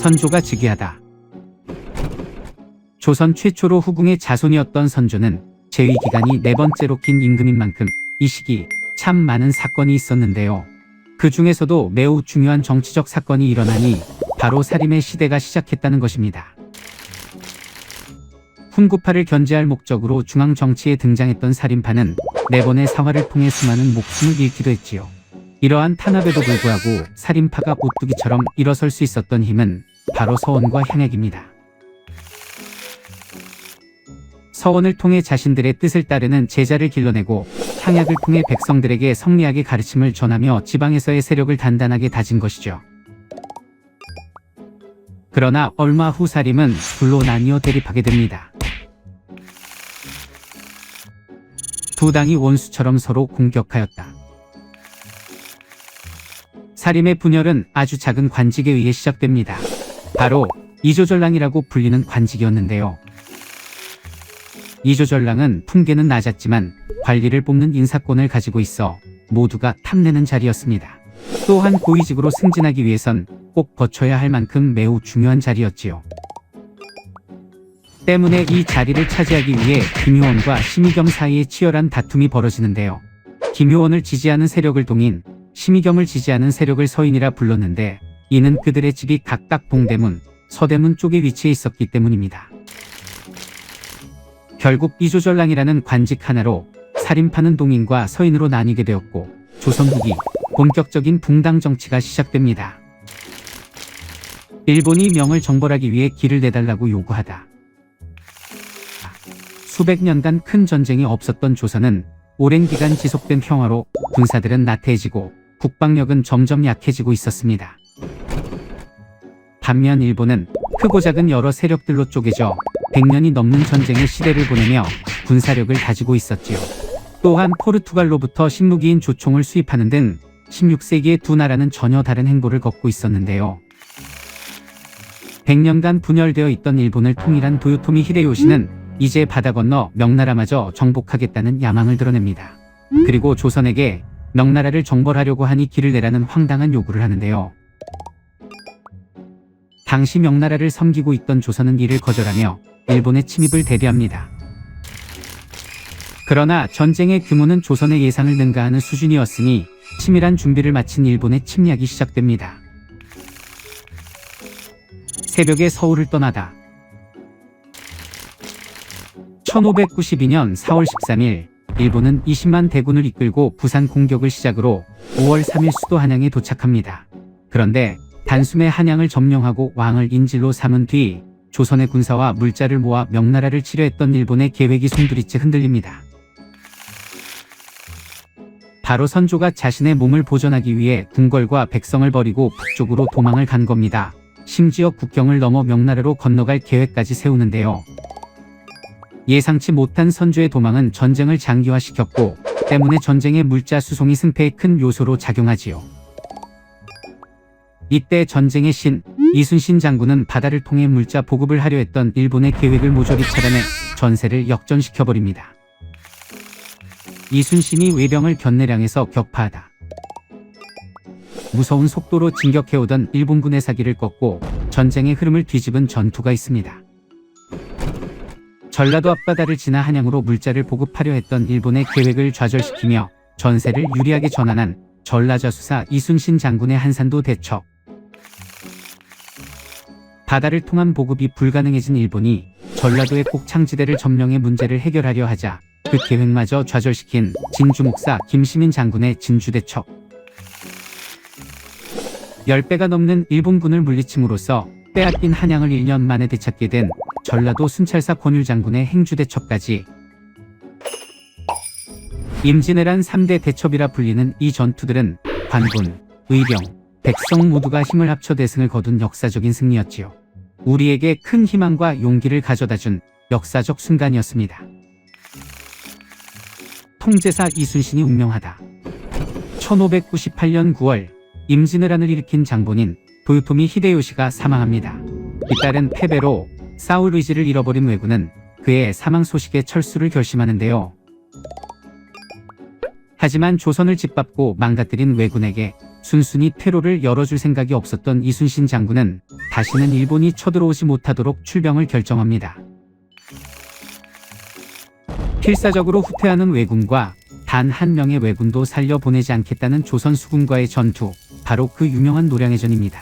선조가 즉위하다. 조선 최초로 후궁의 자손이었던 선조는 재위 기간이 4번째로 긴 임금인 만큼 이 시기 참 많은 사건이 있었는데요. 그 중에서도 매우 중요한 정치적 사건이 일어나니 바로 살림의 시대가 시작했다는 것입니다. 훈구파를 견제할 목적으로 중앙 정치에 등장했던 살인파는 4번의 사화를 통해 수많은 목숨을 잃기도 했지요. 이러한 탄압에도 불구하고 살인파가 오뚜기처럼 일어설 수 있었던 힘은 바로 서원과 향액입니다. 서원을 통해 자신들의 뜻을 따르는 제자를 길러내고 향약을 통해 백성들에게 성리학의 가르침을 전하며 지방에서의 세력을 단단하게 다진 것이죠. 그러나 얼마 후 살림은 둘로 나뉘어 대립하게 됩니다. 두 당이 원수처럼 서로 공격하였다. 살림의 분열은 아주 작은 관직에 의해 시작됩니다. 바로 이조전랑이라고 불리는 관직이었는데요. 이조전랑은 품계는 낮았지만 관리를 뽑는 인사권을 가지고 있어 모두가 탐내는 자리였습니다. 또한 고위직으로 승진하기 위해선 꼭 거쳐야 할 만큼 매우 중요한 자리였지요. 때문에 이 자리를 차지하기 위해 김효원과 심의겸 사이에 치열한 다툼이 벌어지는데요. 김효원을 지지하는 세력을 동인, 심의겸을 지지하는 세력을 서인이라 불렀는데 이는 그들의 집이 각각 동대문, 서대문 쪽에 위치해 있었기 때문입니다. 결국 이조전랑이라는 관직 하나로 살인파는 동인과 서인으로 나뉘게 되었고 조선 후기 본격적인 붕당 정치가 시작됩니다. 일본이 명을 정벌하기 위해 길을 내달라고 요구하다. 수백 년간 큰 전쟁이 없었던 조선은 오랜 기간 지속된 평화로 군사들은 나태해지고 국방력은 점점 약해지고 있었습니다. 반면 일본은 크고 작은 여러 세력들로 쪼개져 100년이 넘는 전쟁의 시대를 보내며 군사력을 다지고 있었지요. 또한 포르투갈로부터 식무기인 조총을 수입하는 등 16세기의 두 나라는 전혀 다른 행보를 걷고 있었는데요. 100년간 분열되어 있던 일본을 통일한 도요토미 히데요시는 이제 바다 건너 명나라마저 정복하겠다는 야망을 드러냅니다. 그리고 조선에게 명나라를 정벌하려고 하니 길을 내라는 황당한 요구를 하는데요. 당시 명나라를 섬기고 있던 조선은 이를 거절하며 일본의 침입을 대비합니다. 그러나 전쟁의 규모는 조선의 예상을 능가하는 수준이었으니 치밀한 준비를 마친 일본의 침략이 시작됩니다. 새벽에 서울을 떠나다. 1592년 4월 13일 일본은 20만 대군을 이끌고 부산 공격을 시작으로 5월 3일 수도 한양에 도착합니다. 그런데 단숨에 한양을 점령하고 왕을 인질로 삼은 뒤 조선의 군사와 물자를 모아 명나라를 치려 했던 일본의 계획이 송두리째 흔들립니다. 바로 선조가 자신의 몸을 보존하기 위해 궁궐과 백성을 버리고 북쪽으로 도망을 간 겁니다. 심지어 국경을 넘어 명나라로 건너갈 계획까지 세우는데요. 예상치 못한 선조의 도망은 전쟁을 장기화시켰고 때문에 전쟁의 물자 수송이 승패에 큰 요소로 작용하지요. 이때 전쟁의 신 이순신 장군은 바다를 통해 물자 보급을 하려 했던 일본의 계획을 모조리 차단해 전세를 역전시켜버립니다. 이순신이 외병을 견내량에서 격파하다. 무서운 속도로 진격해오던 일본군의 사기를 꺾고 전쟁의 흐름을 뒤집은 전투가 있습니다. 전라도 앞바다를 지나 한양으로 물자를 보급하려 했던 일본의 계획을 좌절시키며 전세를 유리하게 전환한 전라자수사 이순신 장군의 한산도 대첩. 바다를 통한 보급이 불가능해진 일본이 전라도의 곡창지대를 점령해 문제를 해결하려 하자 그 계획마저 좌절시킨 진주목사 김시민 장군의 진주대첩. 10배가 넘는 일본군을 물리침으로써 빼앗긴 한양을 1년 만에 되찾게 된 전라도 순찰사 권율 장군의 행주대첩까지. 임진왜란 3대 대첩이라 불리는 이 전투들은 관군, 의병, 백성 모두가 힘을 합쳐 대승을 거둔 역사적인 승리였지요. 우리에게 큰 희망과 용기를 가져다준 역사적 순간이었습니다. 통제사 이순신이 운명하다. 1598년 9월 임진왜란을 일으킨 장본인 도요토미 히데요시가 사망합니다. 잇따른 패배로 싸울 의지를 잃어버린 왜군은 그의 사망 소식에 철수를 결심하는데요. 하지만 조선을 짓밟고 망가뜨린 왜군에게 순순히 퇴로를 열어줄 생각이 없었던 이순신 장군은 다시는 일본이 쳐들어오지 못하도록 출병을 결정합니다. 필사적으로 후퇴하는 왜군과 단 한 명의 왜군도 살려보내지 않겠다는 조선 수군과의 전투, 바로 그 유명한 노량해전입니다.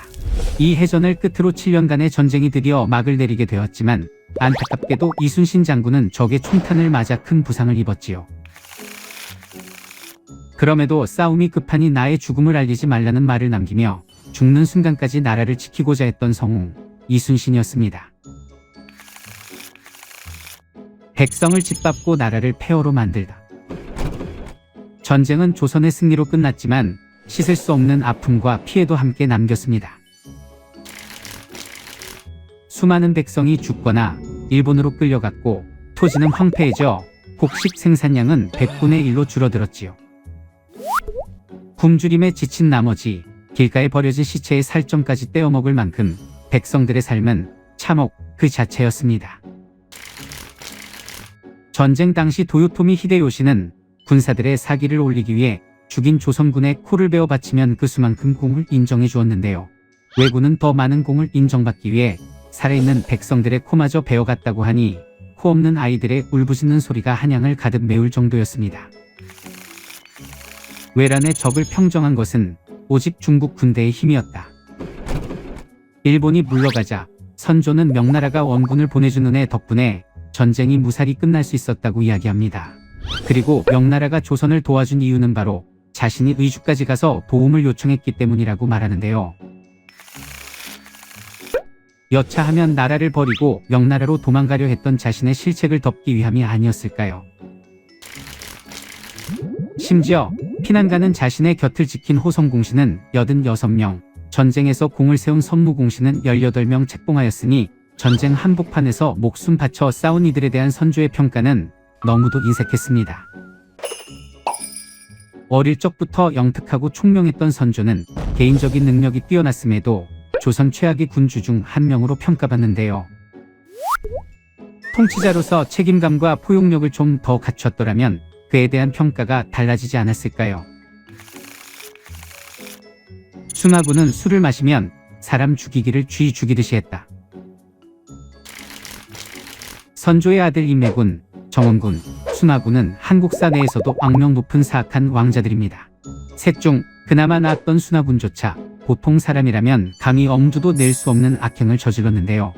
이 해전을 끝으로 7년간의 전쟁이 드디어 막을 내리게 되었지만 안타깝게도 이순신 장군은 적의 총탄을 맞아 큰 부상을 입었지요. 그럼에도 싸움이 급하니 나의 죽음을 알리지 말라는 말을 남기며 죽는 순간까지 나라를 지키고자 했던 성웅, 이순신이었습니다. 백성을 짓밟고 나라를 폐허로 만들다. 전쟁은 조선의 승리로 끝났지만 씻을 수 없는 아픔과 피해도 함께 남겼습니다. 수많은 백성이 죽거나 일본으로 끌려갔고 토지는 황폐해져 곡식 생산량은 100분의 1로 줄어들었지요. 굶주림에 지친 나머지 길가에 버려진 시체의 살점까지 떼어먹을 만큼 백성들의 삶은 참혹 그 자체였습니다. 전쟁 당시 도요토미 히데요시는 군사들의 사기를 올리기 위해 죽인 조선군의 코를 베어 바치면 그 수만큼 공을 인정해 주었는데요. 왜군은 더 많은 공을 인정받기 위해 살아있는 백성들의 코마저 베어갔다고 하니 코 없는 아이들의 울부짖는 소리가 한양을 가득 메울 정도였습니다. 왜란의 적을 평정한 것은 오직 중국 군대의 힘이었다. 일본이 물러가자 선조는 명나라가 원군을 보내주는 애 덕분에 전쟁이 무사히 끝날 수 있었다고 이야기합니다. 그리고 명나라가 조선을 도와준 이유는 바로 자신이 의주까지 가서 도움을 요청했기 때문이라고 말하는데요. 여차하면 나라를 버리고 명나라로 도망가려 했던 자신의 실책을 덮기 위함이 아니었을까요? 심지어 피난가는 자신의 곁을 지킨 호성공신은 86명, 전쟁에서 공을 세운 선무공신은 18명 책봉하였으니 전쟁 한복판에서 목숨 바쳐 싸운 이들에 대한 선조의 평가는 너무도 인색했습니다. 어릴 적부터 영특하고 총명했던 선조는 개인적인 능력이 뛰어났음에도 조선 최악의 군주 중 한 명으로 평가받는데요. 통치자로서 책임감과 포용력을 좀 더 갖췄더라면 그에 대한 평가가 달라지지 않았을까요? 순하군은 술을 마시면 사람 죽이기를 쥐 죽이듯이 했다. 선조의 아들 임매군, 정원군, 순하군은 한국사 내에서도 악명 높은 사악한 왕자들입니다. 셋 중 그나마 나았던 순하군조차 보통 사람이라면 감히 엄두도 낼 수 없는 악행을 저질렀는데요.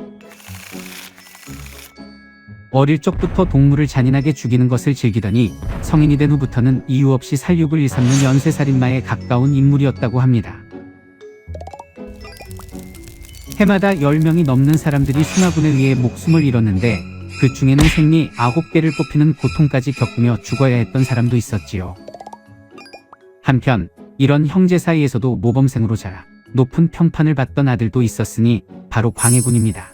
어릴 적부터 동물을 잔인하게 죽이는 것을 즐기더니 성인이 된 후부터는 이유 없이 살육을 일삼는 연쇄살인마에 가까운 인물이었다고 합니다. 해마다 10명이 넘는 사람들이 순하군에 의해 목숨을 잃었는데 그 중에는 생리 9개를 뽑히는 고통까지 겪으며 죽어야 했던 사람도 있었지요. 한편 이런 형제 사이에서도 모범생으로 자라 높은 평판을 받던 아들도 있었으니 바로 광해군입니다.